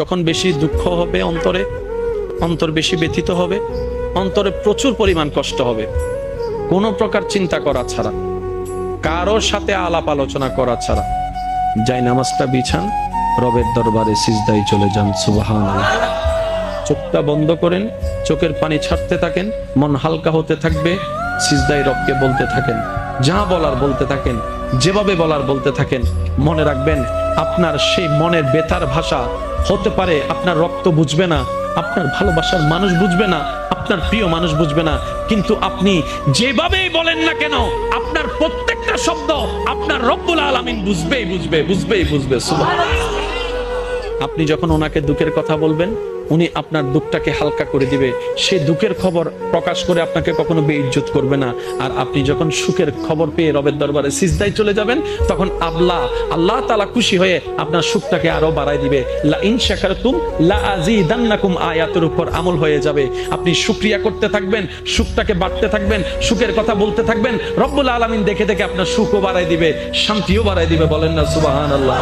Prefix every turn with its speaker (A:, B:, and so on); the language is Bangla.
A: যখন বেশি দুঃখ হবে অন্তর বেশি ব্যথিত হবে, অন্তরে প্রচুর পরিমাণ কষ্ট হবে, কোনো প্রকার চিন্তা করা ছাড়া, কারোর সাথে আলাপ আলোচনা করা ছাড়া যাই নামাজটা বিছান, রবের দরবারে সিজদায় চলে যান। সুবহানাল্লাহ। চোখটা বন্ধ করেন, চোখের পানি ছাড়তে থাকেন, মন হালকা হতে থাকবে, সিজদায় রবকে বলতে থাকেন, যা বলার বলতে থাকেন, যেভাবে বলার বলতে থাকেন। মনে রাখবেন, আপনার সেই মনের বেতার ভাষা হতে পারে আপনার রক্ত বুঝবে না, আপনার ভালোবাসার মানুষ বুঝবে না, আপনার প্রিয় মানুষ বুঝবে না, কিন্তু আপনি যেভাবেই বলেন না কেন, আপনার প্রত্যেকটা শব্দ আপনার রব্বুল আলামিন বুঝবে। সুবহানাল্লাহ। আপনি যখন ওনাকে দুঃখের কথা বলবেন, উনি আপনার দুঃখটাকে হালকা করে দিবে। সেই দুঃখের খবর প্রকাশ করে আপনাকে কখনো বেইজ্জত করবে না। আর আপনি যখন সুখের খবর পেয়ে রবের দরবারে সিজদায় চলে যাবেন, তখন আল্লাহ তাআলা খুশি হয়ে আপনার সুখটাকে আরো বাড়ায় দিবে। লা ইন শাকারতুম লা আযীদান্নাকুম আয়াতের উপর আমল হয়ে যাবে। আপনি শুকরিয়া করতে থাকবেন, সুখটাকে বাড়তে থাকবেন, সুখের কথা বলতে থাকবেন, রব্বুল আলামিন দেখে দেখে আপনার সুখও বাড়ায় দিবে, শান্তিও বাড়ায় দিবে। বলেন না সুবহানাল্লাহ।